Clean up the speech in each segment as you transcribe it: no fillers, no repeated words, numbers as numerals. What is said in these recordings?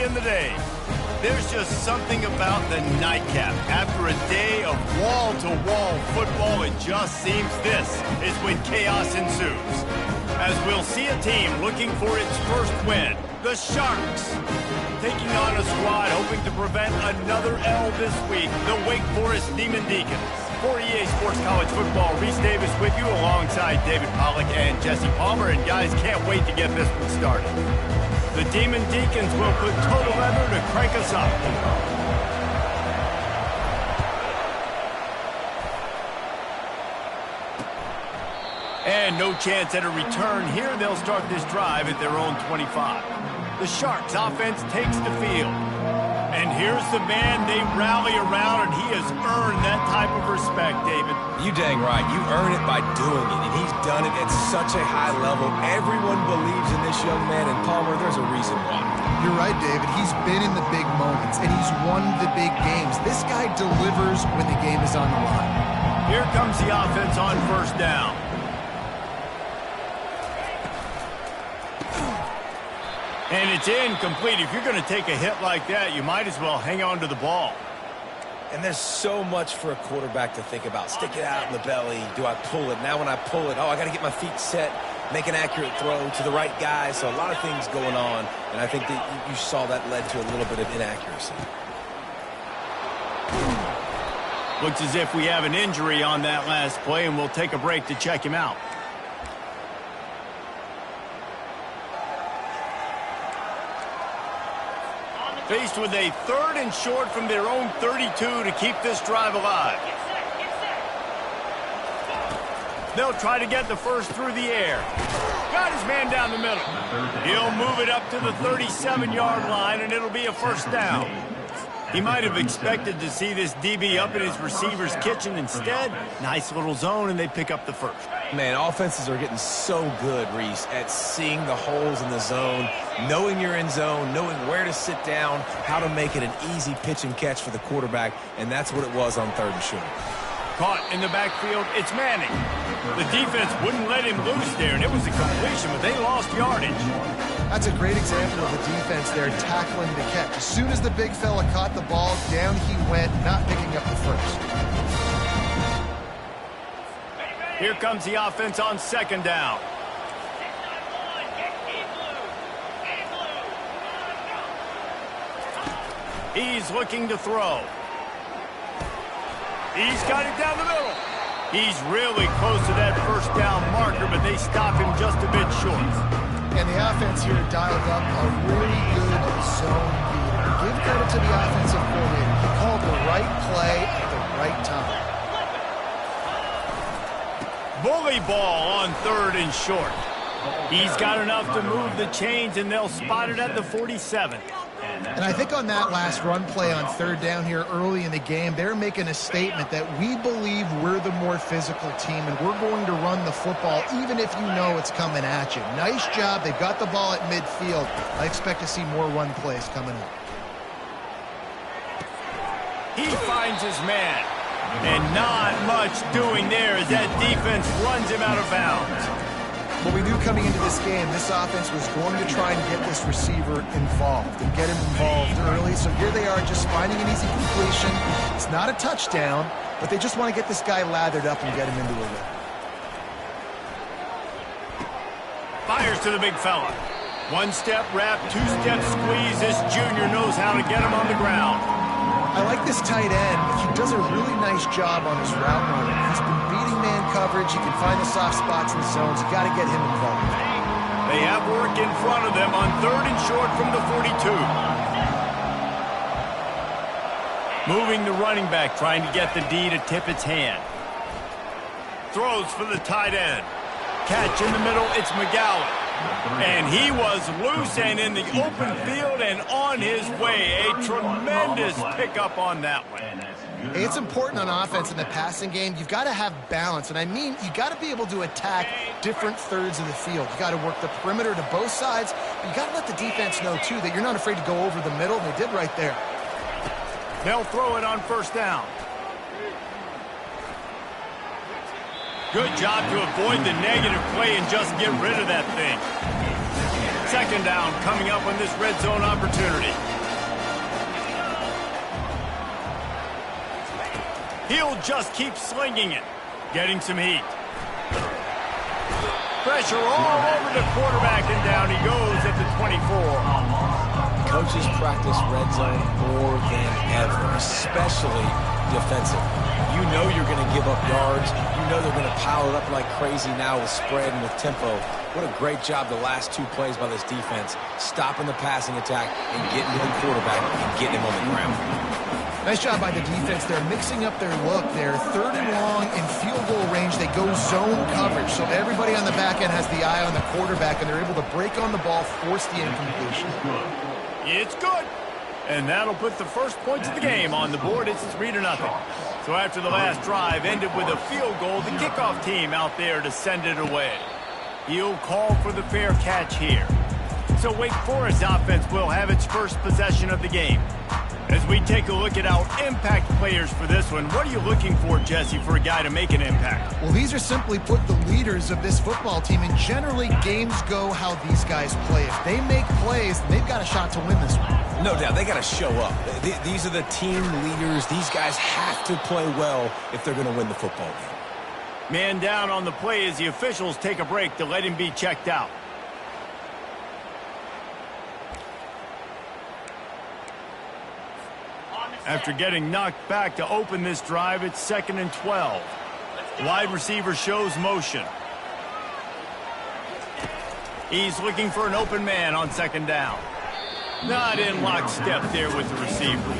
early in the day. There's just something about the nightcap. After a day of wall-to-wall football, it just seems this is when chaos ensues. As we'll see a team looking for its first win, the Sharks, taking on a squad hoping to prevent another L this week, the Wake Forest Demon Deacons. For EA Sports College Football, Reese Davis with you alongside David Pollack and Jesse Palmer. And guys, can't wait to get this one started. The Demon Deacons will put total leather to crank us up. And no chance at a return here. They'll start this drive at their own 25. The Sharks offense takes the field. And here's the man they rally around, and he has earned that type of respect, David. You dang right. You earn it by doing it, and he's done it at such a high level. Everyone believes in this young man, and Palmer, there's a reason why. You're right, David. He's been in the big moments, and he's won the big games. This guy delivers when the game is on the line. Here comes the offense on first down. And it's incomplete. If you're going to take a hit like that, you might as well hang on to the ball. And there's so much for a quarterback to think about. Stick it out in the belly. Do I pull it? Now when I pull it, I got to get my feet set, make an accurate throw to the right guy. So a lot of things going on, and I think that you saw that led to a little bit of inaccuracy. Looks as if we have an injury on that last play, and we'll take a break to check him out. Faced with a 3rd and short from their own 32 to keep this drive alive. They'll try to get the first through the air. Got his man down the middle. He'll move it up to the 37-yard line, and it'll be a first down. He might have expected to see this DB up in his receiver's kitchen. Instead, nice little zone, and they pick up the first. Man, offenses are getting so good, Reese, at seeing the holes in the zone, knowing you're in zone, knowing where to sit down, how to make it an easy pitch and catch for the quarterback, and that's what it was on 3rd and short. Caught in the backfield, it's Manning. The defense wouldn't let him loose there, and it was a completion, but they lost yardage. That's a great example of the defense there tackling the catch. As soon as the big fella caught the ball, down he went, not picking up the first. Here comes the offense on 2nd down. He's looking to throw. He's got it down the middle. He's really close to that first down marker, but they stop him just a bit short. And the offense here dialed up a really good zone read. Give credit to the offensive coordinator. He called the right play at the right time. Bully ball on 3rd and short. He's got enough to move the chains, and they'll spot it at the 47. And I think on that last run play on 3rd down here early in the game, they're making a statement that we believe we're the more physical team, and we're going to run the football even if you know it's coming at you. Nice job. They've got the ball at midfield. I expect to see more run plays coming up. He finds his man. And not much doing there as that defense runs him out of bounds. What we knew coming into this game, this offense was going to try and get this receiver involved and get him involved early. So here they are just finding an easy completion. It's not a touchdown, but they just want to get this guy lathered up and get him into a rhythm. Fires to the big fella. 1-step wrap, 2-step squeeze. This junior knows how to get him on the ground. I like this tight end. He does a really nice job on his route running. He's been beating man coverage. He can find the soft spots in the zones. You got to get him involved. They have work in front of them on 3rd and short from the 42. Moving the running back, trying to get the D to tip its hand. Throws for the tight end. Catch in the middle, it's McGowan. And he was loose and in the open field and on his way. A tremendous pickup on that one. Hey, it's important on offense in the passing game. You've got to have balance. And I mean, you got to be able to attack different thirds of the field. You got to work the perimeter to both sides. But you got to let the defense know, too, that you're not afraid to go over the middle. And they did right there. They'll throw it on 1st down. Good job to avoid the negative play and just get rid of that thing. second down coming up on this red zone opportunity. He'll just keep slinging it, getting some heat. Pressure all over the quarterback, and down he goes at the 24. Coaches practice red zone more than ever, especially defensive. You know you're going to give up yards. You know they're going to pile it up like crazy now with spread and with tempo. What a great job the last two plays by this defense, stopping the passing attack and getting to the quarterback and getting him on the ground. Nice job by the defense. They're mixing up their look. They're third and long in field goal range. They go zone coverage, so everybody on the back end has the eye on the quarterback, and they're able to break on the ball, force the incompletion. It's good. And that'll put the first points of the game on the board. It's 3-0. So after the last drive ended with a field goal, the kickoff team out there to send it away. He'll call for the fair catch here. So Wake Forest offense will have its first possession of the game. As we take a look at our impact players for this one, what are you looking for, Jesse, for a guy to make an impact? Well, these are simply put the leaders of this football team, and generally games go how these guys play. If they make plays, they've got a shot to win this one. No doubt, they got to show up. These are the team leaders. These guys have to play well if they're going to win the football game. Man down on the play as the officials take a break to let him be checked out. After getting knocked back to open this drive, it's 2nd and 12. Wide receiver shows motion. He's looking for an open man on 2nd down. Not in lockstep there with the receiver.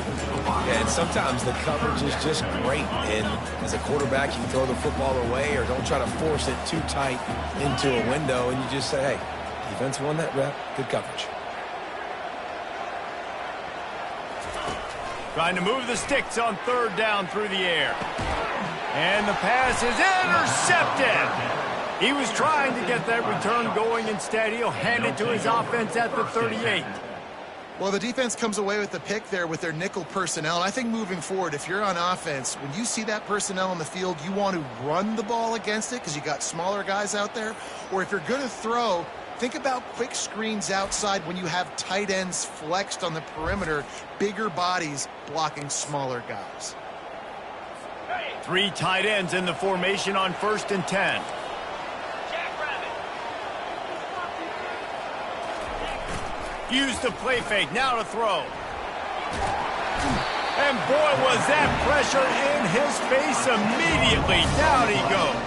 Yeah, and sometimes the coverage is just great. And as a quarterback, you throw the football away or don't try to force it too tight into a window, and you just say, hey, defense won that rep. Good coverage. Trying to move the sticks on 3rd down through the air. And the pass is intercepted. He was trying to get that return going. Instead, he'll hand it to his offense at the 38. Well, the defense comes away with the pick there with their nickel personnel. And I think moving forward, if you're on offense, when you see that personnel on the field, you want to run the ball against it because you got smaller guys out there. Or if you're going to throw, think about quick screens outside when you have tight ends flexed on the perimeter, bigger bodies blocking smaller guys. 3 tight ends in the formation on 1st and 10. Use the play fake, now to throw. And boy, was that pressure in his face immediately. Down he goes.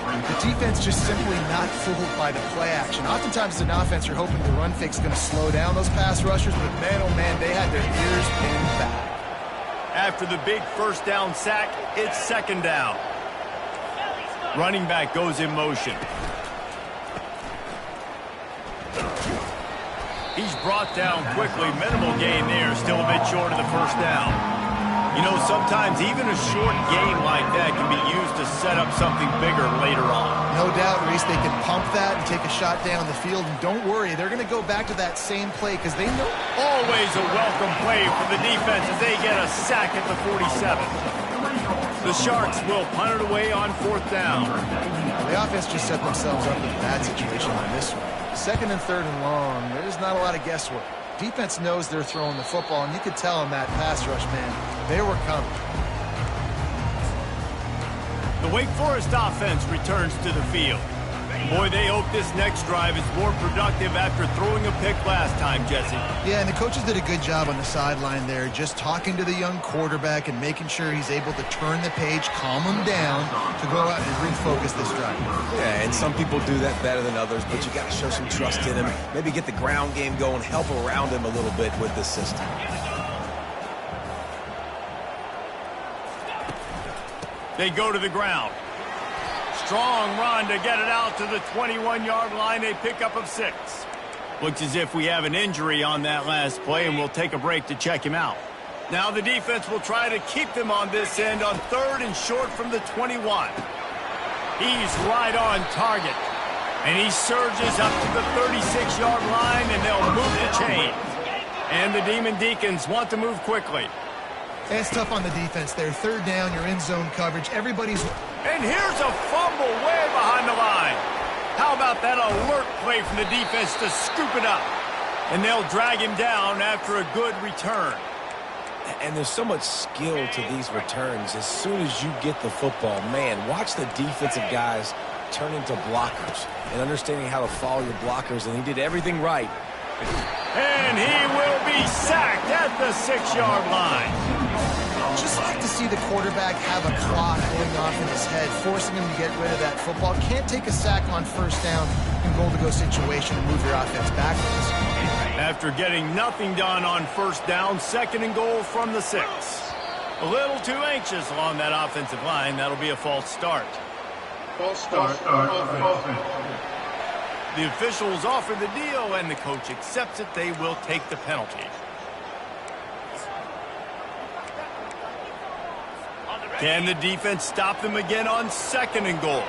The defense just simply not fooled by the play action. Oftentimes as an offense, you're hoping the run fake's going to slow down those pass rushers, but man, oh man, they had their ears pinned back. After the big 1st down sack, it's 2nd down. Running back goes in motion. He's brought down quickly. Minimal gain there. Still a bit short of the 1st down. You know, sometimes even a short gain like that can be used to set up something bigger later on. No doubt, Reese, they can pump that and take a shot down the field. And don't worry, they're going to go back to that same play because they know. Always a welcome play for the defense as they get a sack at the 47. The Sharks will punt it away on 4th down. The offense just set themselves up in a bad situation on this one. 2nd and 3rd and long, there's not a lot of guesswork. Defense knows they're throwing the football, and you could tell in that pass rush, man, they were coming. The Wake Forest offense returns to the field. Boy, they hope this next drive is more productive after throwing a pick last time, Jesse. Yeah, and the coaches did a good job on the sideline there, just talking to the young quarterback and making sure he's able to turn the page, calm him down to go out and refocus this drive. Yeah, and some people do that better than others, but you got to show some trust in him. Maybe get the ground game going, help around him a little bit with this system. They go to the ground. Strong run to get it out to the 21-yard line. A pickup of 6. Looks as if we have an injury on that last play, and we'll take a break to check him out. Now the defense will try to keep them on this end on 3rd and short from the 21. He's right on target. And he surges up to the 36-yard line, and they'll move the chain. And the Demon Deacons want to move quickly. It's tough on the defense there. 3rd down, you're in zone coverage. Everybody's... And here's a fumble way behind the line. How about that alert play from the defense to scoop it up? And they'll drag him down after a good return. And there's so much skill to these returns. As soon as you get the football, man, watch the defensive guys turn into blockers and understanding how to follow your blockers, and he did everything right. And he will be sacked at the 6-yard line. Just like to see the quarterback have a clock going off in his head, forcing him to get rid of that football. Can't take a sack on first down in goal-to-go situation and move your offense backwards. After getting nothing done on first down, 2nd and goal from the 6. A little too anxious along that offensive line. That'll be a false start. False start. The officials offer the deal, and the coach accepts it. They will take the penalty. Can the defense stop them again on 2nd and goal?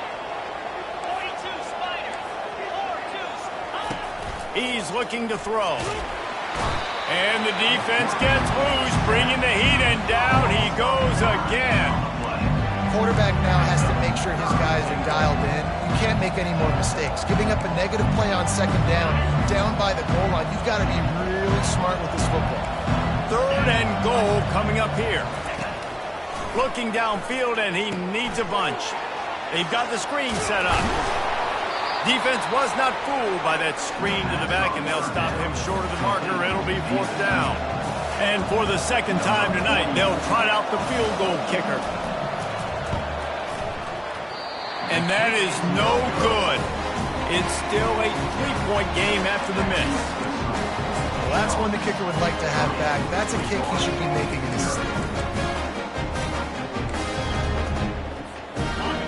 He's looking to throw. And the defense gets loose, bringing the heat, and down he goes again. Quarterback now has to make sure his guys are dialed in. You can't make any more mistakes. Giving up a negative play on 2nd down by the goal line, you've got to be really smart with this football. 3rd and goal coming up here. Looking downfield, and he needs a bunch. They've got the screen set up. Defense was not fooled by that screen to the back, and they'll stop him short of the marker. It'll be 4th down. And for the 2nd time tonight, they'll trot out the field goal kicker. And that is no good. It's still a 3-point game after the miss. Well, that's one the kicker would like to have back. That's a kick he should be making in this season.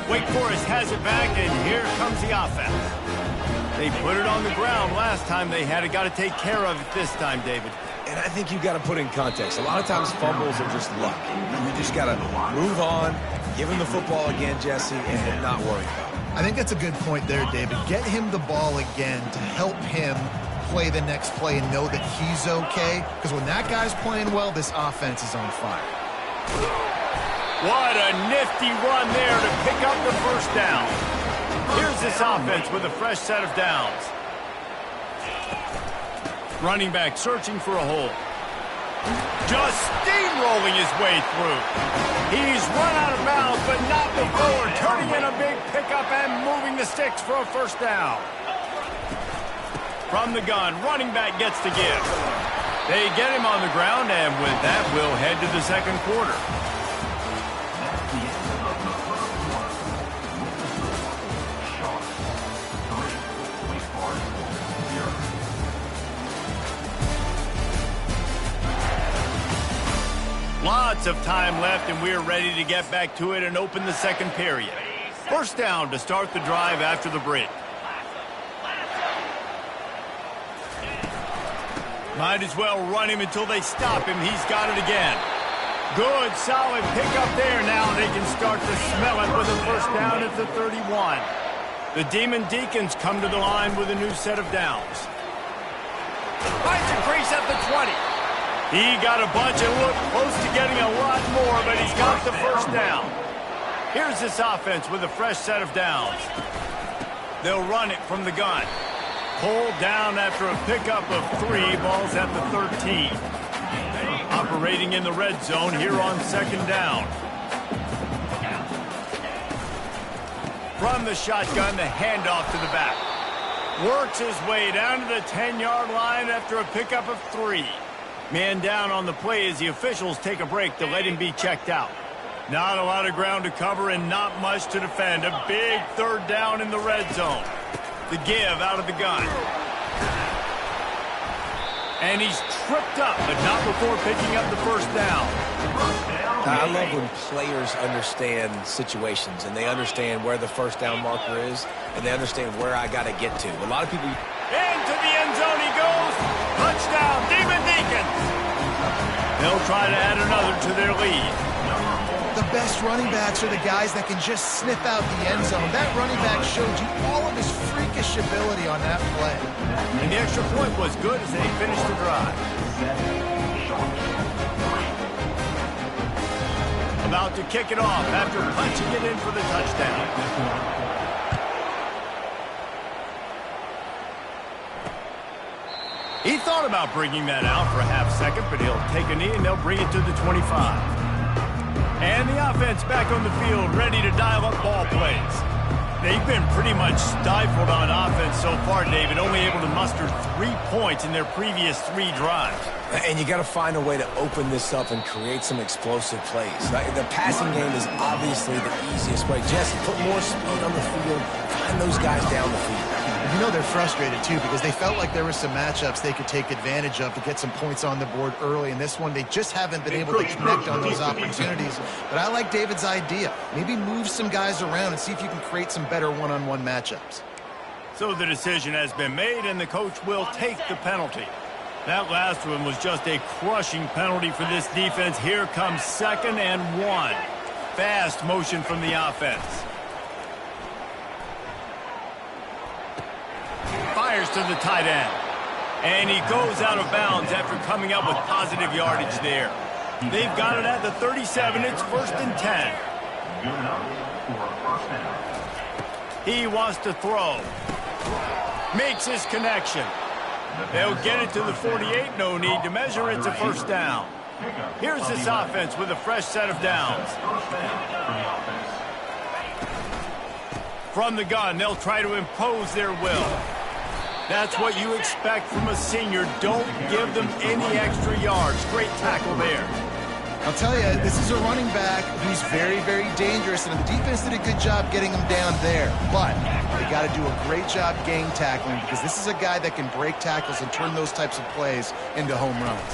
Wake Forest has it back, and here comes the offense. They put it on the ground last time. They had it. Got to take care of it this time, David. And I think you've got to put in context. A lot of times fumbles are just luck. You just got to move on, give him the football again, Jesse, and not worry about it. I think that's a good point there, David. Get him the ball again to help him play the next play and know that he's okay. Because when that guy's playing well, this offense is on fire. What a nifty run there to pick up the first down. Here's this offense with a fresh set of downs. Running back searching for a hole. Just steamrolling his way through. He's run out of bounds, but not before turning in a big pickup and moving the sticks for a first down. From the gun, running back gets to give. They get him on the ground, and with that, we'll head to the 2nd quarter. Lots of time left, and we're ready to get back to it and open the 2nd period. First down to start the drive after the break. Might as well run him until they stop him. He's got it again. Good, solid pickup there. Now they can start to smell it with a first down at the 31. The Demon Deacons come to the line with a new set of downs. Finds a crease at the 20. He got a bunch and looked close to getting a lot more, but he's got the first down. Here's this offense with a fresh set of downs. They'll run it from the gun. Pulled down after a pickup of 3, balls at the 13. Operating in the red zone here on 2nd down. From the shotgun, the handoff to the back. Works his way down to the 10-yard line after a pickup of 3. Man down on the play as the officials take a break to let him be checked out. Not a lot of ground to cover and not much to defend. A big 3rd down in the red zone. The give out of the gun. And he's tripped up, but not before picking up the first down. I love when players understand situations and they understand where the first down marker is and they understand where I got to get to. A lot of people... Into the end zone he goes. Touchdown, Demon Deacons. They'll try to add another to their lead. The best running backs are the guys that can just sniff out the end zone. That running back showed you all of his freakish ability on that play. And the extra point was good as they finished the drive. About to kick it off after punching it in for the touchdown. thought about bringing that out for a half second, but he'll take a knee and they'll bring it to the 25. And the offense back on the field, ready to dial up ball plays. They've been pretty much stifled on offense so far, David, only able to muster 3 points in their previous 3 drives. And you got to find a way to open this up and create some explosive plays. The passing game is obviously the easiest way. Jesse, put more speed on the field, find those guys down the field. You know they're frustrated, too, because they felt like there were some matchups they could take advantage of to get some points on the board early. In this one, they just haven't been able to connect on those opportunities. But I like David's idea. Maybe move some guys around and see if you can create some better one-on-one matchups. So the decision has been made, and the coach will take the penalty. That last one was just a crushing penalty for this defense. Here comes 2nd and 1. Fast motion from the offense. Fires to the tight end. And he goes out of bounds after coming up with positive yardage there. They've got it at the 37. It's 1st and 10. He wants to throw. Makes his connection. They'll get it to the 48. No need to measure. It's a 1st down. Here's this offense with a fresh set of downs. From the gun, they'll try to impose their will. That's what you expect from a senior. Don't give them any extra yards. Great tackle there. I'll tell you, this is a running back who's very, very dangerous, and the defense did a good job getting him down there. But they got to do a great job gang tackling, because this is a guy that can break tackles and turn those types of plays into home runs.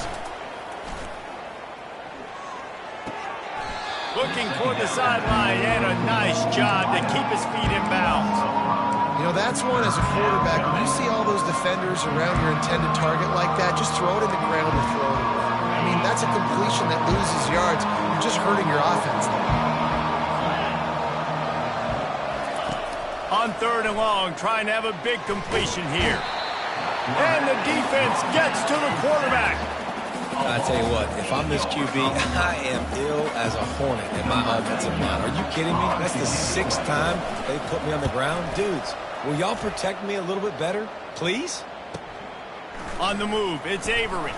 Looking for the sideline, and a nice job to keep his feet in bounds. You know, that's one as a quarterback. When you see all those defenders around your intended target like that, just throw it in the ground and throw it away. I mean, that's a completion that loses yards. You're just hurting your offense there. On 3rd and long, trying to have a big completion here. And the defense gets to the quarterback. I tell you what, if I'm this QB, I am ill as a hornet in my offensive line. Are you kidding me? That's the 6th time they put me on the ground. Dudes, will y'all protect me a little bit better, please? On the move, it's Avery.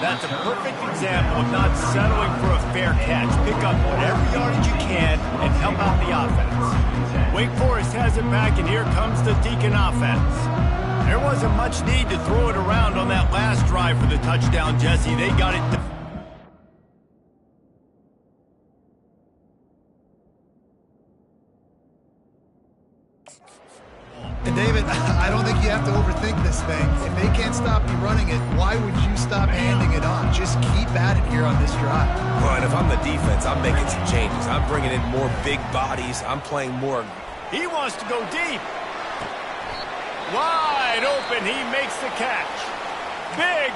That's a perfect example of not settling for a fair catch. Pick up whatever yardage you can and help out the offense. Wake Forest has it back, and here comes the Deacon offense. There wasn't much need to throw it around on that last drive for the touchdown, Jesse. They got it. And David, I don't think you have to overthink this thing. If they can't stop you running it, why would you stop handing it off? Just keep at it here on this drive. Well, and if I'm the defense, I'm making some changes. I'm bringing in more big bodies. I'm playing more. He wants to go deep. Wide open, he makes the catch.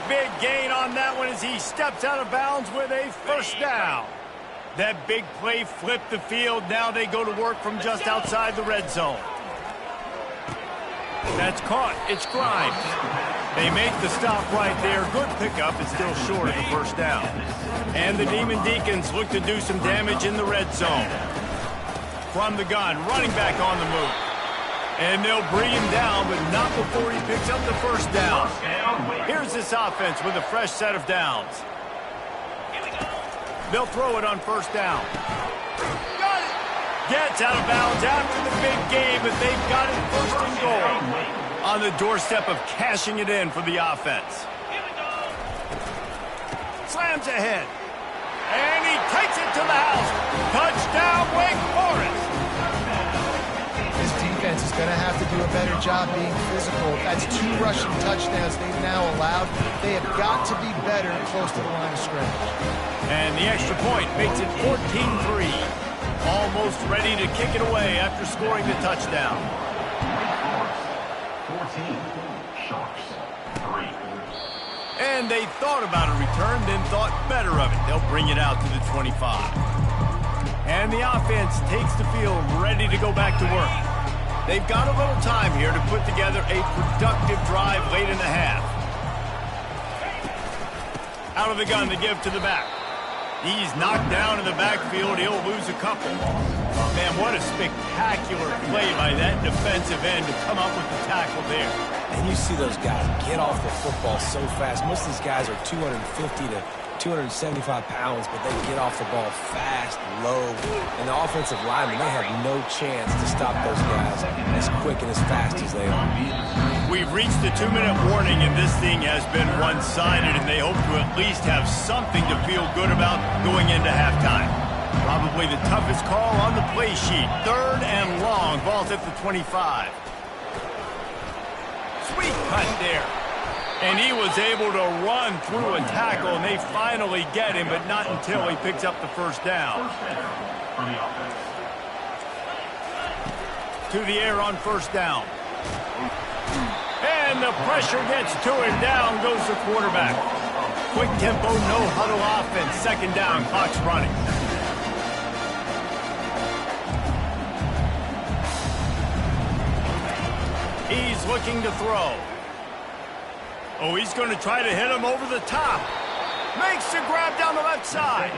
Big gain on that one as he steps out of bounds with a 1st down. That big play flipped the field. Now they go to work from just outside the red zone. That's caught. It's Grimes. They make the stop right there. Good pickup. It's still short of the 1st down. And the Demon Deacons look to do some damage in the red zone. From the gun, running back on the move. And they'll bring him down, but not before he picks up the 1st down. Here's this offense with a fresh set of downs. They'll throw it on 1st down. Got it! Gets out of bounds after the big game, but they've got it 1st and goal. On the doorstep of cashing it in for the offense. Slams ahead. And he takes it to the house. Touchdown, Wake Forest. This defense is going to have to do a better job being physical. That's 2 rushing touchdowns they've now allowed. They have got to be better close to the line of scrimmage. And the extra point makes it 14-3. Almost ready to kick it away after scoring the touchdown. 14, Sharks 3. And they thought about a return, then thought better of it. They'll bring it out to the 25. And the offense takes the field, ready to go back to work. They've got a little time here to put together a productive drive late in the half. Out of the gun to give to the back. He's knocked down in the backfield. He'll lose a couple. Man, what a spectacular play by that defensive end to come up with the tackle there. And you see those guys get off the football so fast. Most of these guys are 250 to 275 pounds, but they get off the ball fast, low. And the offensive linemen, they have no chance to stop those guys as quick and as fast as they are. We've reached the 2-minute warning, and this thing has been one-sided, and they hope to at least have something to feel good about going into halftime. Probably the toughest call on the play sheet. 3rd and long. Ball's at the 25. Sweet cut there. And he was able to run through a tackle, and they finally get him, but not until he picks up the first down. To the air on first down. And the pressure gets to him. Down goes the quarterback. Quick tempo, no huddle offense. 2nd down, clock's running. He's looking to throw. Oh, he's going to try to hit him over the top. Makes the grab down the left side.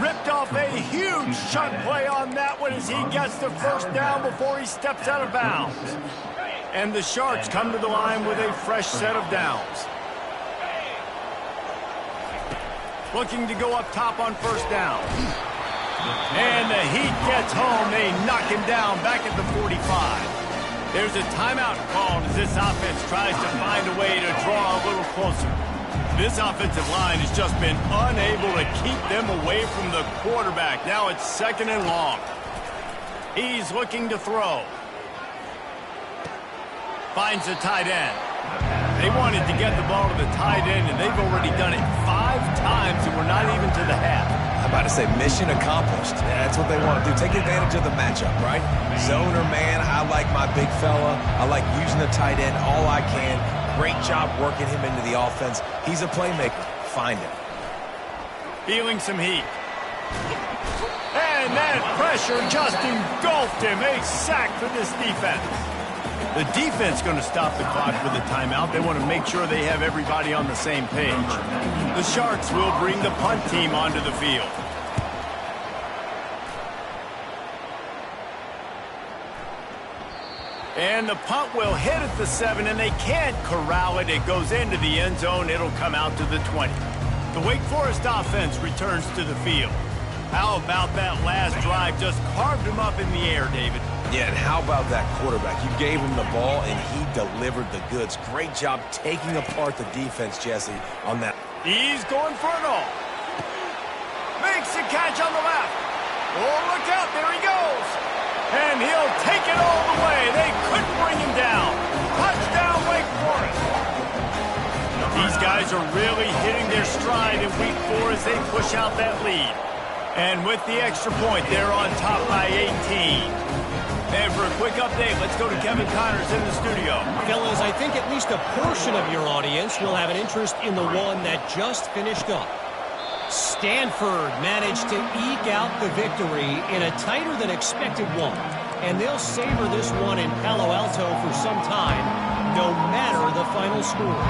Ripped off a huge chunk play on that one as he gets the first down before he steps out of bounds. And the Sharks come to the line with a fresh set of downs. Looking to go up top on first down. And the Heat gets home. They knock him down back at the 45. There's a timeout called as this offense tries to find a way to draw a little closer. This offensive line has just been unable to keep them away from the quarterback. Now it's 2nd and long. He's looking to throw. Finds the tight end. They wanted to get the ball to the tight end, and they've already done it 5 times, and we're not even to the half. I'm about to say mission accomplished. Yeah, that's what they want to do. Take advantage of the matchup, right? Zone or man, I like my big fella. I like using the tight end all I can. Great job working him into the offense. He's a playmaker. Find him. Feeling some heat. And that pressure just engulfed him. A sack for this defense. The defense going to stop the clock with a timeout. They want to make sure they have everybody on the same page. The Sharks will bring the punt team onto the field. And the punt will hit at the 7, and they can't corral it. It goes into the end zone. It'll come out to the 20. The Wake Forest offense returns to the field. How about that last drive? Just carved him up in the air, David. Yeah, and how about that quarterback? You gave him the ball, and he delivered the goods. Great job taking apart the defense, Jesse, on that. He's going for it all. Makes the catch on the left. Oh, look out. There he goes. And he'll take it all the way. They couldn't bring him down. Touchdown, Wake Forest. These guys are really hitting their stride in week 4 as they push out that lead. And with the extra point, they're on top by 18. And for a quick update, let's go to Kevin Connors in the studio. Fellas, I think at least a portion of your audience will have an interest in the one that just finished up. Stanford managed to eke out the victory in a tighter than expected one. And they'll savor this one in Palo Alto for some time, no matter the final score.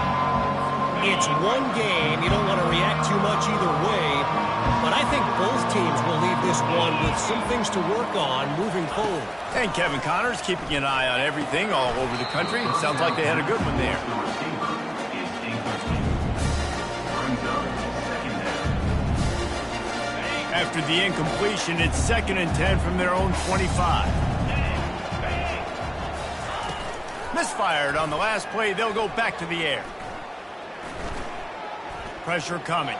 It's one game. You don't want to react too much either way. But I think both teams will leave this one with some things to work on moving forward. And Kevin Connors keeping an eye on everything all over the country. Sounds like they had a good one there. After the incompletion, it's 2nd and 10 from their own 25. Misfired on the last play. They'll go back to the air. Pressure coming.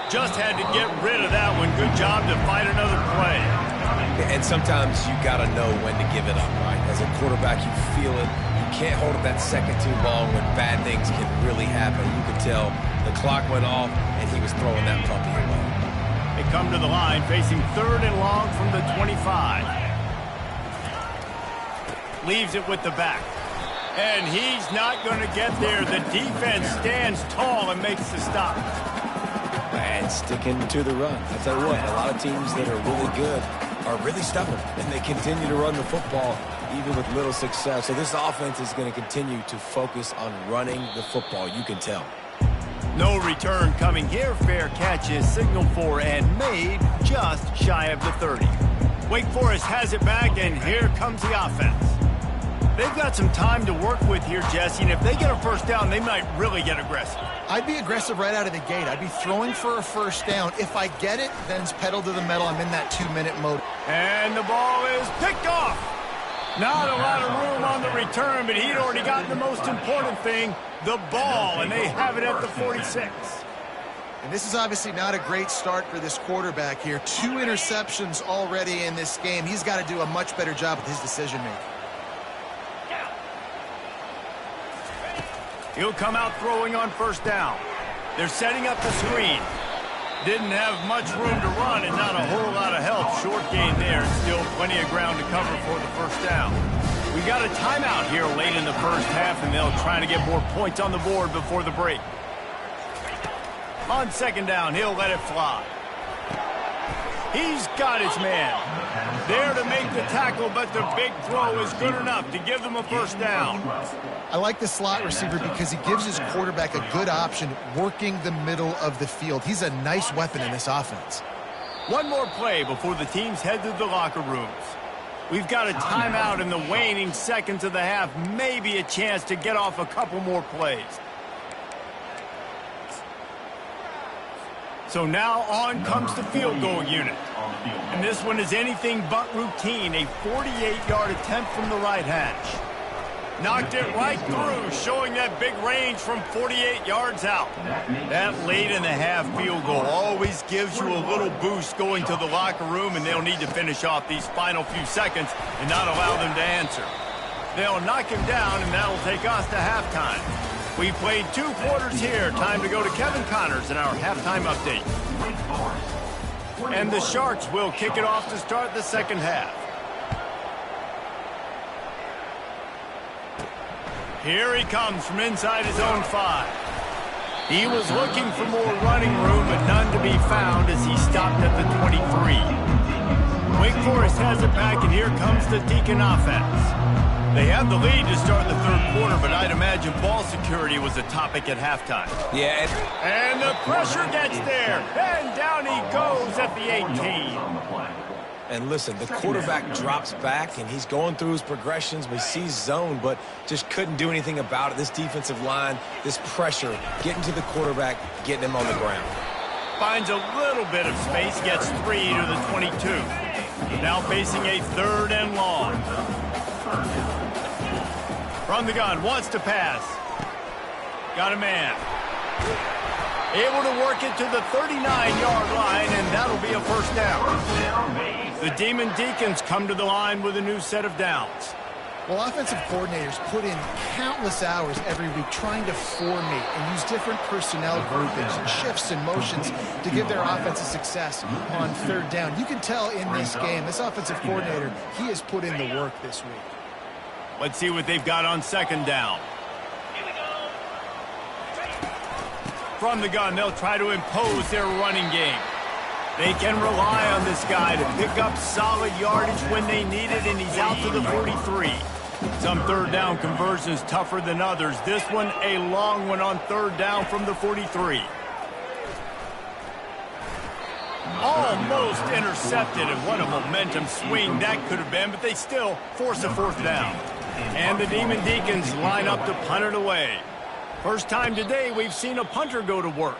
Just had to get rid of that one. Good job to fight another play. And sometimes you got to know when to give it up, right? As a quarterback, you feel it. You can't hold it that second too long when bad things can really happen. You could tell the clock went off, and he was throwing that puppy away. They come to the line facing 3rd and long from the 25. Leaves it with the back. And he's not going to get there. The defense stands tall and makes the stop. And sticking to the run. I'll tell you what, a lot of teams that are really good are really stubborn, and they continue to run the football even with little success. So this offense is going to continue to focus on running the football. You can tell. No return coming here. Fair catch is signaled for and made just shy of the 30. Wake Forest has it back, and here comes the offense. They've got some time to work with here, Jesse, and if they get a first down, they might really get aggressive. I'd be aggressive right out of the gate. I'd be throwing for a first down. If I get it, then it's pedal to the metal. I'm in that 2-minute mode. And the ball is picked off. Not a lot of room on the return, but he'd already gotten the most important thing, the ball, and they have it at the 46. And this is obviously not a great start for this quarterback here. 2 interceptions already in this game. He's got to do a much better job with his decision-making. He'll come out throwing on first down. They're setting up the screen. Didn't have much room to run and not a whole lot of help. Short gain there and still plenty of ground to cover for the first down. We got a timeout here late in the first half, and they'll try to get more points on the board before the break. On second down, he'll let it fly. He's got his man. There to make the tackle, but the big throw is good enough to give them a first down. I like the slot receiver because he gives his quarterback a good option working the middle of the field. He's a nice weapon in this offense. One more play before the teams head to the locker rooms. We've got a timeout in the waning seconds of the half, maybe a chance to get off a couple more plays. So now on comes the field goal unit. And this one is anything but routine, a 48-yard attempt from the right hash. Knocked it right through, showing that big range from 48 yards out. That late in the half field goal always gives you a little boost going to the locker room, and they'll need to finish off these final few seconds and not allow them to answer. They'll knock him down, and that'll take us to halftime. We played 2 quarters here. Time to go to Kevin Connors in our halftime update. And the Sharks will kick it off to start the second half. Here he comes from inside his own 5. He was looking for more running room, but none to be found as he stopped at the 23. Wake Forest has it back, and here comes the Deacon offense. They have the lead to start the third quarter, but I'd imagine ball security was a topic at halftime. Yeah. And the pressure gets there, and down he goes at the 18. And listen, the quarterback drops back, and he's going through his progressions. We see zone, but just couldn't do anything about it. This defensive line, this pressure, getting to the quarterback, getting him on the ground. Finds a little bit of space, gets 3 to the 22. Now facing a 3rd and long. From the gun, wants to pass. Got a man. Able to work it to the 39-yard line, and that'll be a first down. The Demon Deacons come to the line with a new set of downs. Well, offensive coordinators put in countless hours every week trying to formate and use different personnel groupings and shifts and motions to give their offense a success on 3rd down. You can tell in this game, this offensive coordinator, he has put in the work this week. Let's see what they've got on 2nd down. From the gun, they'll try to impose their running game. They can rely on this guy to pick up solid yardage when they need it, and he's out to the 43. Some 3rd down conversions tougher than others. This one, a long one on 3rd down from the 43. Almost intercepted, and what a momentum swing that could have been, but they still force a 4th down. And the Demon Deacons line up to punt it away. First time today we've seen a punter go to work.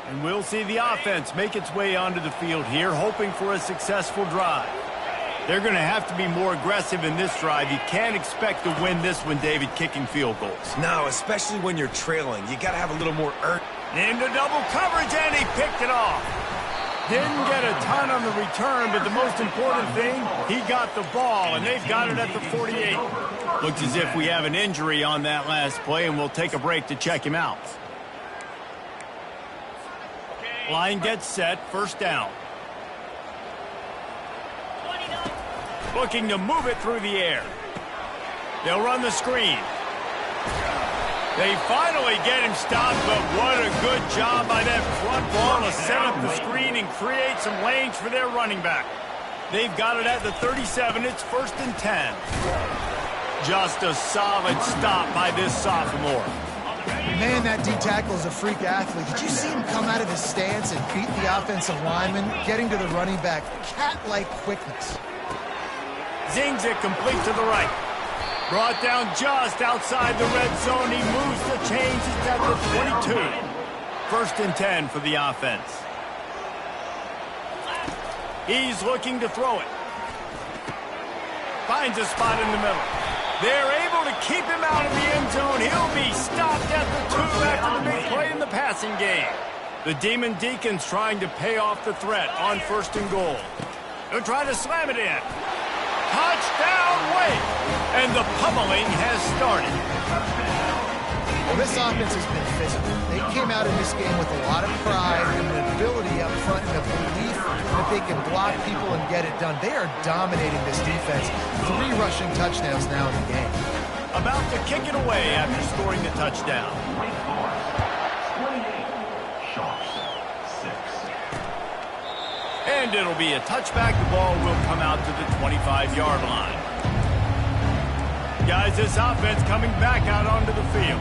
And we'll see the offense make its way onto the field here, hoping for a successful drive. They're going to have to be more aggressive in this drive. You can't expect to win this one, David, kicking field goals. No, especially when you're trailing. You got to have a little more urge. Into double coverage, and he picked it off. Didn't get a ton on the return, but the most important thing, he got the ball, and they've got it at the 48. Looks as if we have an injury on that last play, and we'll take a break to check him out. Line gets set, first down. Looking to move it through the air. They'll run the screen. They finally get him stopped, but what a good job by that front ball to set up the screen and create some lanes for their running back. They've got it at the 37. It's 1st and 10. Just a solid stop by this sophomore. Man, that D tackle is a freak athlete. Did you see him come out of his stance and beat the offensive lineman, getting to the running back? Cat-like quickness. Zings it complete to the right. Brought down just outside the red zone. He moves the chains. He's at the 22. 1st and 10 for the offense. He's looking to throw it. Finds a spot in the middle. They're able to keep him out of the end zone. He'll be stopped at the 2 after the big play in the passing game. The Demon Deacons trying to pay off the threat on 1st and goal. They'll try to slam it in. Touchdown, Wade! And the pummeling has started. Well, this offense has been physical. They came out in this game with a lot of pride and an ability up front and a belief that they can block people and get it done. They are dominating this defense. 3 rushing touchdowns now in the game. About to kick it away after scoring the touchdown. 28. Sharks, 6. And it'll be a touchback. The ball will come out to the 25-yard line. Guys, this offense coming back out onto the field.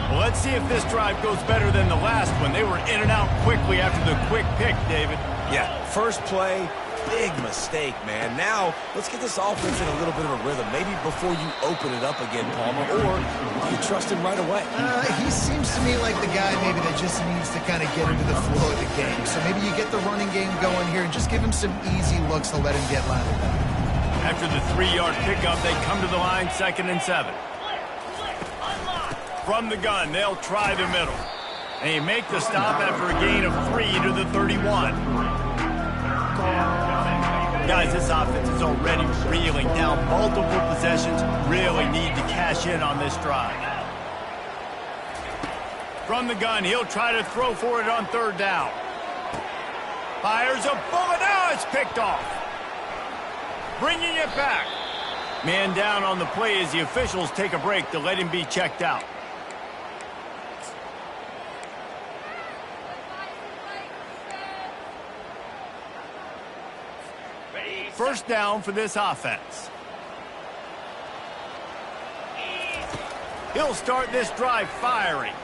Well, let's see if this drive goes better than the last one. They were in and out quickly after the quick pick, David. Yeah, first play, big mistake, man. Now, let's get this offense in a little bit of a rhythm. Maybe before you open it up again, Palmer, or do you trust him right away? He seems to me like the guy maybe that just needs to kind of get into the flow of the game. So maybe you get the running game going here and just give him some easy looks to let him get lateral. After the 3-yard pickup, they come to the line, 2nd and 7. From the gun, they'll try the middle. And they make the stop after a gain of 3 to the 31. Guys, this offense is already reeling down multiple possessions. Really need to cash in on this drive. From the gun, he'll try to throw for it on 3rd down. Fires a bullet. Now it's picked off. Bringing it back. Man down on the play as the officials take a break to let him be checked out. First down for this offense. He'll start this drive firing.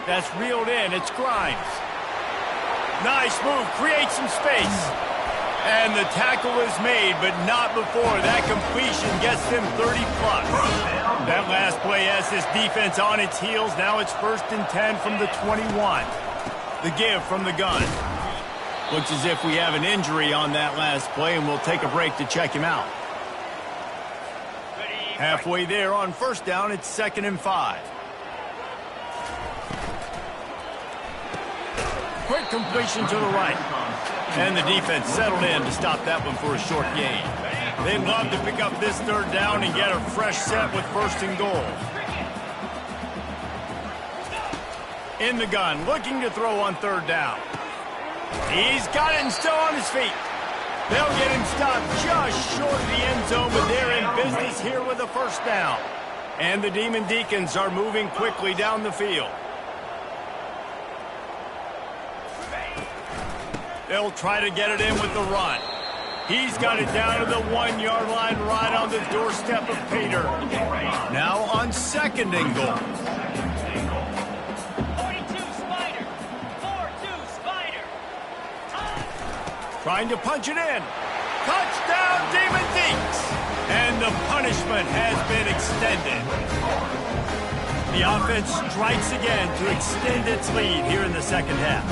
That's reeled in. It's Grimes. Nice move. Creates some space. And the tackle is made, but not before. That completion gets them 30-plus. That last play has this defense on its heels. Now it's 1st and 10 from the 21. The give from the gun. Looks as if we have an injury on that last play, and we'll take a break to check him out. Halfway there on 1st down, it's 2nd and 5. Quick completion to the right. And the defense settled in to stop that one for a short gain. They'd love to pick up this 3rd down and get a fresh set with 1st and goal. In the gun, looking to throw on 3rd down. He's got it and still on his feet. They'll get him stopped just short of the end zone, but they're in business here with a 1st down. And the Demon Deacons are moving quickly down the field. They'll try to get it in with the run. He's got it down to the 1-yard line right on the doorstep of Pater. Now on 2nd and goal. 42 Spider. 4-2 Spider. Trying to punch it in. Touchdown, Demon Deeks! And the punishment has been extended. The offense strikes again to extend its lead here in the 2nd half.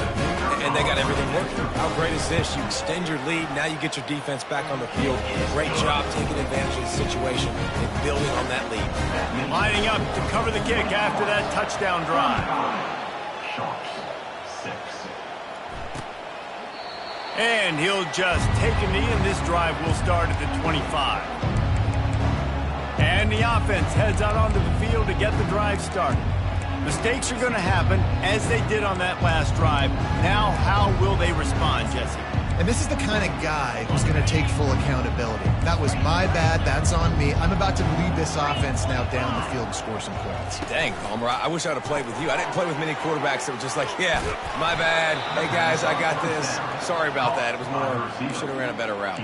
And they got everything working. How great is this? You extend your lead, now you get your defense back on the field. Great job taking advantage of the situation and building on that lead. Lining up to cover the kick after that touchdown drive. Sharks, 6. And he'll just take a knee, and this drive will start at the 25. And the offense heads out onto the field to get the drive started. Mistakes are going to happen, as they did on that last drive. Now, how will they respond, Jesse? And this is the kind of guy who's going to take full accountability. That was my bad. That's on me. I'm about to lead this offense now down the field and score some points. Dang, Palmer, I wish I would have played with you. I didn't play with many quarterbacks that were just like, yeah, my bad. Hey, guys, I got this. Sorry about that. It was more, you should have ran a better route.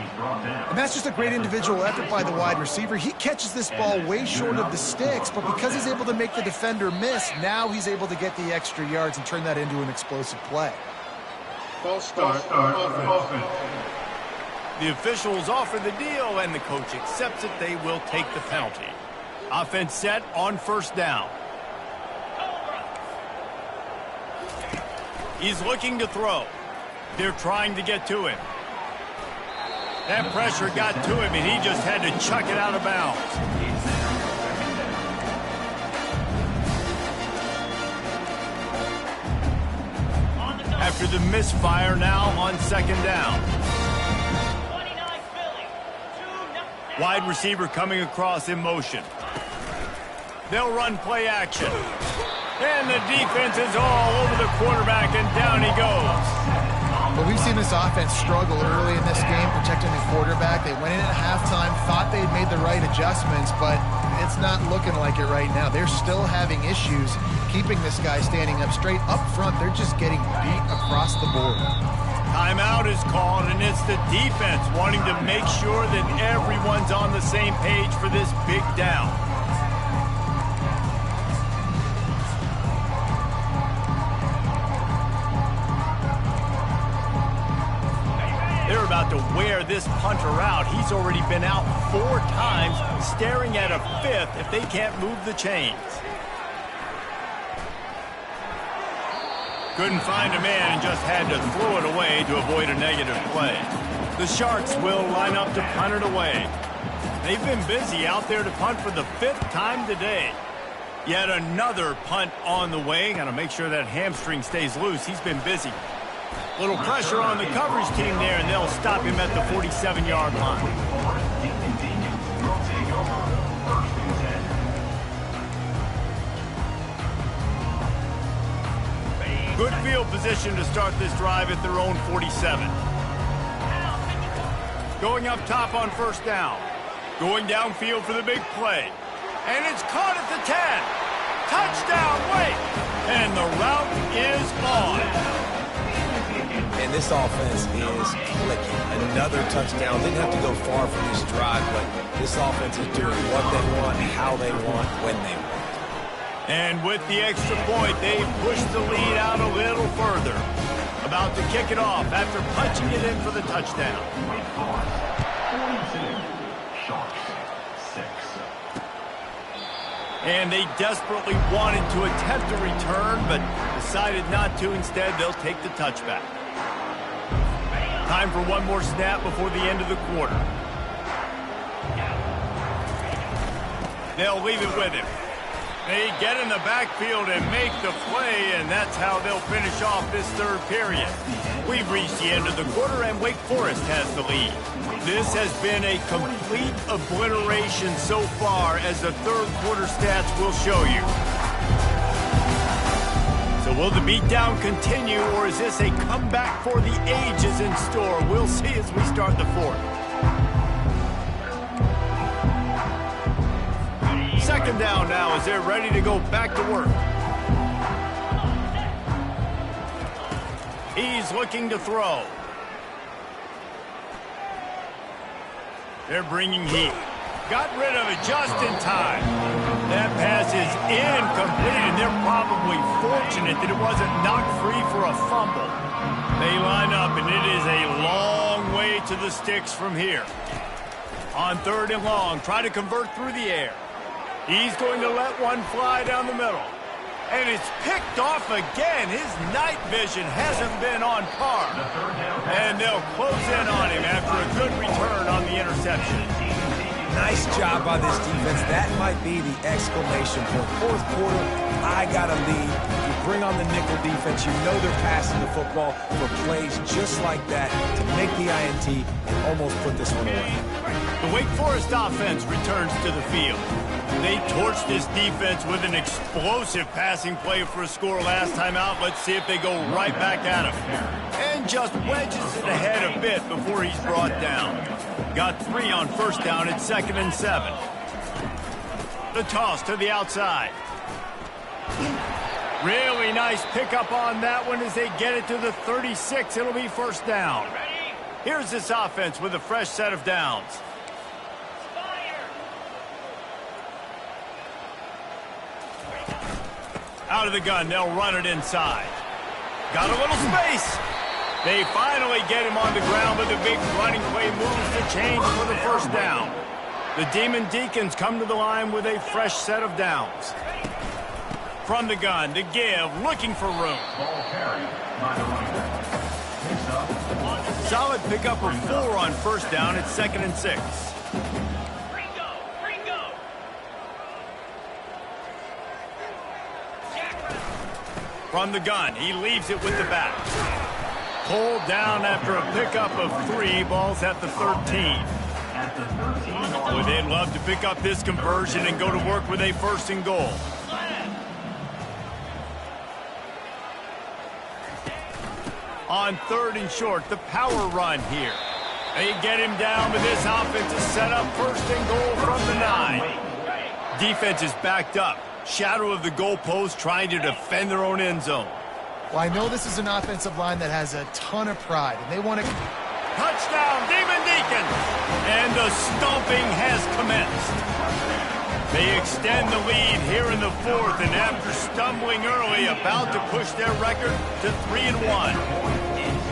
And that's just a great individual effort by the wide receiver. He catches this ball way short of the sticks, but because he's able to make the defender miss, now he's able to get the extra yards and turn that into an explosive play. False start offense. The officials offer the deal, and the coach accepts it. They will take the penalty. Offense set on first down. He's looking to throw. They're trying to get to him. That pressure got to him, and he just had to chuck it out of bounds. After the misfire, now on second down. Wide receiver coming across in motion. They'll run play action. And the defense is all over the quarterback, and down he goes. Well, we've seen this offense struggle early in this game protecting the quarterback. They went in at halftime, thought they'd made the right adjustments, but it's not looking like it right now. They're still having issues keeping this guy standing up straight. Up front, they're just getting beat across the board. Timeout is called, and it's the defense wanting to make sure that everyone's on the same page for this big down. They're about to wear this punter out. He's already been out 4 times, staring at a 5th if they can't move the chains. Couldn't find a man and just had to throw it away to avoid a negative play. The Sharks will line up to punt it away. They've been busy out there to punt for the 5th time today. Yet another punt on the way. Got to make sure that hamstring stays loose. He's been busy. Little pressure on the coverage team there, and they'll stop him at the 47-yard line. Good field position to start this drive at their own 47. Going up top on first down. Going downfield for the big play. And it's caught at the 10. Touchdown, wait! And the route is on. And this offense is clicking. Another touchdown. Didn't have to go far for this drive, but this offense is doing what they want, how they want, when they want. And with the extra point, they've pushed the lead out a little further. About to kick it off after punching it in for the touchdown. And they desperately wanted to attempt a return, but decided not to. Instead, they'll take the touchback. Time for one more snap before the end of the quarter. They'll leave it with him. They get in the backfield and make the play, and that's how they'll finish off this third period. We've reached the end of the quarter, and Wake Forest has the lead. This has been a complete obliteration so far, as the third quarter stats will show you. So will the beatdown continue, or is this a comeback for the ages in store? We'll see as we start the fourth. Second down now as they're ready to go back to work. He's looking to throw. They're bringing heat. Got rid of it just in time. That pass is incomplete, and they're probably fortunate that it wasn't knocked free for a fumble. They line up, and it is a long way to the sticks from here. On third and long, try to convert through the air. He's going to let one fly down the middle. And it's picked off again. His night vision hasn't been on par. And they'll close in on him after a good return on the interception. Nice job by this defense. That might be the exclamation point. Fourth quarter, I got a lead. You bring on the nickel defense. You know they're passing the football for plays just like that to make the INT and almost put this one away. The Wake Forest offense returns to the field. They torched this defense with an explosive passing play for a score last time out. Let's see if they go right back at him. And just wedges it ahead a bit before he's brought down. Got 3 on first down at 2nd and 7. The toss to the outside. Really nice pickup on that one as they get it to the 36. It'll be first down. Here's this offense with a fresh set of downs. Out of the gun, they'll run it inside. Got a little space. They finally get him on the ground, but the big running play moves the chains for the first down. The Demon Deacons come to the line with a fresh set of downs. From the gun, to give, looking for room. Solid pickup of 4 on first down at 2nd and 6. From the gun, he leaves it with the back. Pulled down after a pickup of 3, balls at the 13. Boy, they'd love to pick up this conversion and go to work with a 1st and goal. On 3rd and short, the power run here. They get him down, but this offense is set up 1st and goal from the 9. Defense is backed up. Shadow of the goalpost trying to defend their own end zone. Well, I know this is an offensive line that has a ton of pride, and they want to... Touchdown, Demon Deacons! And the stomping has commenced. They extend the lead here in the 4th, and after stumbling early, about to push their record to 3-1.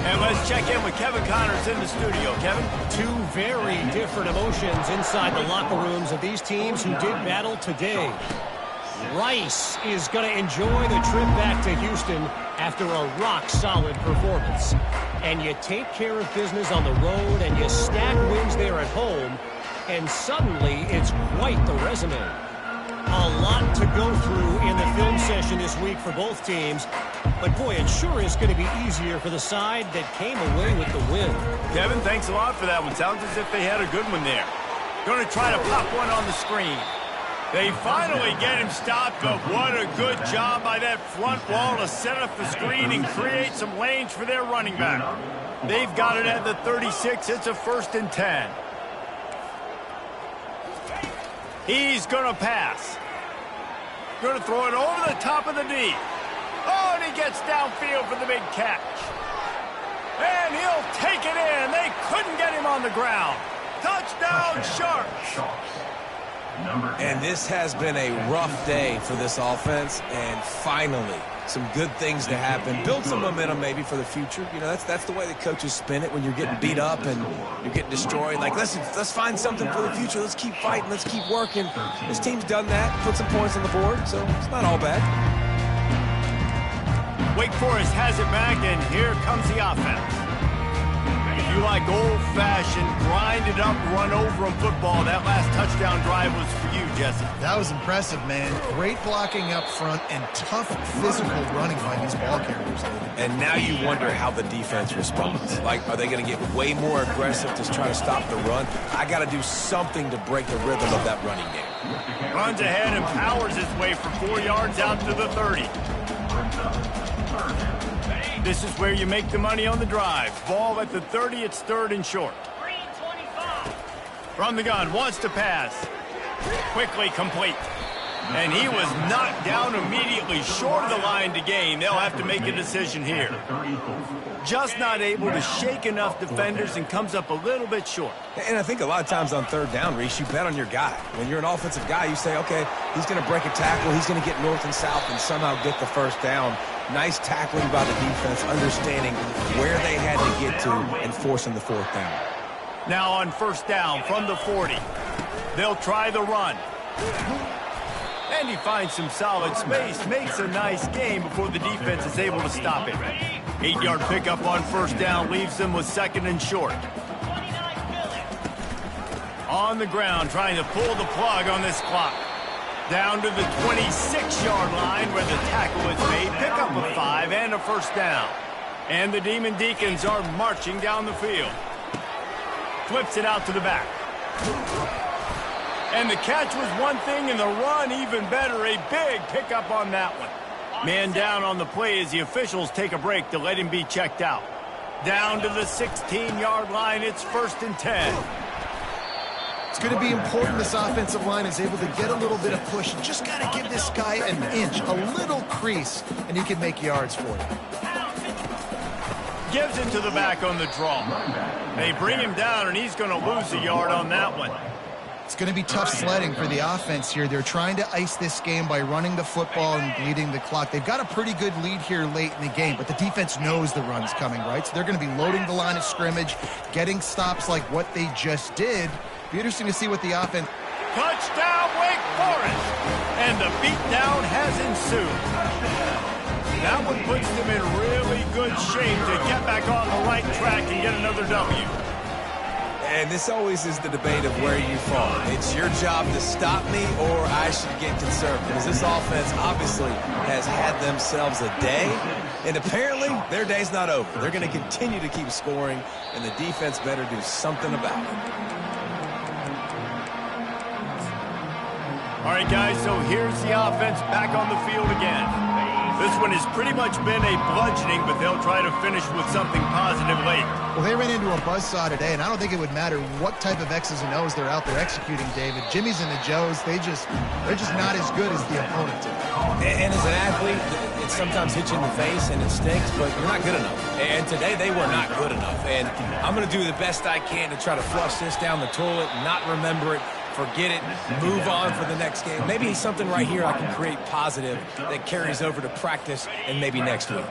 And let's check in with Kevin Connors in the studio. Kevin? 2 very different emotions inside the locker rooms of these teams who did battle today. Rice is going to enjoy the trip back to Houston after a rock-solid performance. And you take care of business on the road and you stack wins there at home, and suddenly it's quite the resume. A lot to go through in the film session this week for both teams, but boy, it sure is going to be easier for the side that came away with the win. Kevin, thanks a lot for that one. Sounds as if they had a good one there. Going to try to pop one on the screen. They finally get him stopped, but what a good job by that front wall to set up the screen and create some lanes for their running back. They've got it at the 36. It's a 1st and 10. He's going to pass. Going to throw it over the top of the D. Oh, and he gets downfield for the big catch. And he'll take it in. They couldn't get him on the ground. Touchdown, Sharks. And this has been a rough day for this offense, and finally some good things to happen. Build some momentum maybe for the future. You know, that's the way the coaches spin it when you're getting beat up and you're getting destroyed. Like, let's find something for the future. Let's keep fighting. Let's keep working. This team's done that, put some points on the board, so it's not all bad. Wake Forest has it back, and here comes the offense. If you like old-fashioned, grind-it-up, run-over-'em football, that last touchdown drive was for you, Jesse. That was impressive, man. Great blocking up front and tough physical running by these ball carriers. And now you wonder how the defense responds. Like, are they going to get way more aggressive to try to stop the run? I got to do something to break the rhythm of that running game. Runs ahead and powers his way for 4 yards out to the 30. This is where you make the money on the drive. Ball at the 30, it's 3rd and short. From the gun, wants to pass. Quickly complete. And he was knocked down immediately short of the line to gain. They'll have to make a decision here. Just not able to shake enough defenders and comes up a little bit short. And I think a lot of times on 3rd down, Reese, you bet on your guy. When you're an offensive guy, you say, okay, he's going to break a tackle. He's going to get north and south and somehow get the 1st down. Nice tackling by the defense, understanding where they had to get to and forcing the 4th down. Now on 1st down from the 40. They'll try the run. And he finds some solid space, makes a nice game before the defense is able to stop it. 8-yard pickup on 1st down leaves them with 2nd and short. On the ground, trying to pull the plug on this clock. Down to the 26-yard line where the tackle is made. Pickup of 5 and a 1st down. And the Demon Deacons are marching down the field. Flips it out to the back. And the catch was one thing, and the run even better. A big pickup on that one. Man down on the play as the officials take a break to let him be checked out. Down to the 16-yard line. It's 1st and 10. It's going to be important this offensive line is able to get a little bit of push. You just got to give this guy an inch, a little crease, and he can make yards for you. Gives it to the back on the draw. They bring him down, and he's going to lose a yard on that one. It's going to be tough sledding for the offense here. They're trying to ice this game by running the football and bleeding the clock. They've got a pretty good lead here late in the game, but the defense knows the run's coming, right? So they're going to be loading the line of scrimmage, getting stops like what they just did. Be interesting to see what the offense... Touchdown, Wake Forest! And the beatdown has ensued. That one puts them in really good shape to get back on the right track and get another W. And this always is the debate of where you fall. It's your job to stop me, or I should get conservative. Because this offense obviously has had themselves a day, and apparently their day's not over. They're going to continue to keep scoring, and the defense better do something about it. All right, guys, so here's the offense back on the field again. This one has pretty much been a bludgeoning, but they'll try to finish with something positive late. Well, they ran into a buzzsaw today, and I don't think it would matter what type of X's and O's they're out there executing, David. Jimmy's and the Joes, they're just not as good as the opponent today. And as an athlete, it sometimes hits you in the face and it stinks, but you're not good enough. And today they were not good enough. And I'm going to do the best I can to try to flush this down the toilet, not remember it, forget it, move on for the next game. Maybe something right here I can create positive that carries over to practice and maybe next week.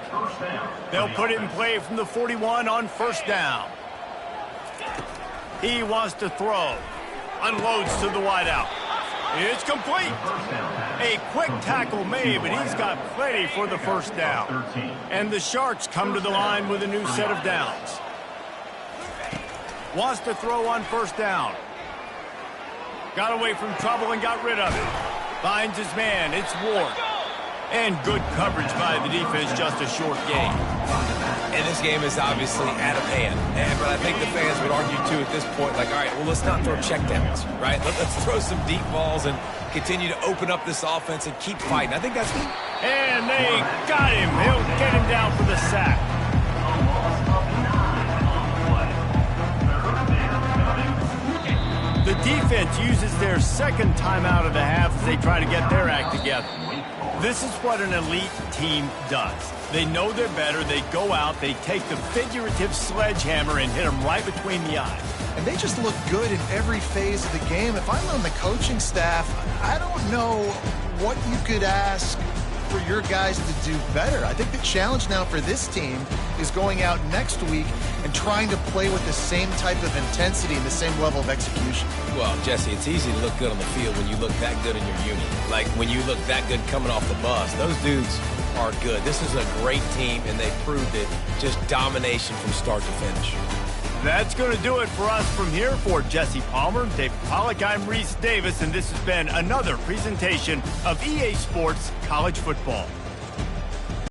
They'll put it in play from the 41 on 1st down. He wants to throw. Unloads to the wideout. It's complete. A quick tackle made, but he's got plenty for the 1st down. And the Sharks come to the line with a new set of downs. Wants to throw on 1st down. Got away from trouble and got rid of it. Finds his man. It's Ward. And good coverage by the defense, just a short gain. And this game is obviously out of hand. But I think the fans would argue, too, at this point, like, all right, well, let's not throw checkdowns, right? Let's throw some deep balls and continue to open up this offense and keep fighting. I think that's... And they got him. He'll get him down for the sack. The defense uses their 2nd timeout of the half as they try to get their act together. This is what an elite team does. They know they're better. They go out. They take the figurative sledgehammer and hit them right between the eyes. And they just look good in every phase of the game. If I'm on the coaching staff, I don't know what you could ask for your guys to do better. I think the challenge now for this team is going out next week and trying to play with the same type of intensity and the same level of execution. Well, Jesse, it's easy to look good on the field when you look that good in your unit. Like when you look that good coming off the bus. Those dudes are good. This is a great team, and they proved it. Just domination from start to finish. That's going to do it for us from here. For Jesse Palmer, Dave Pollack, I'm Reese Davis, and this has been another presentation of EA Sports College Football.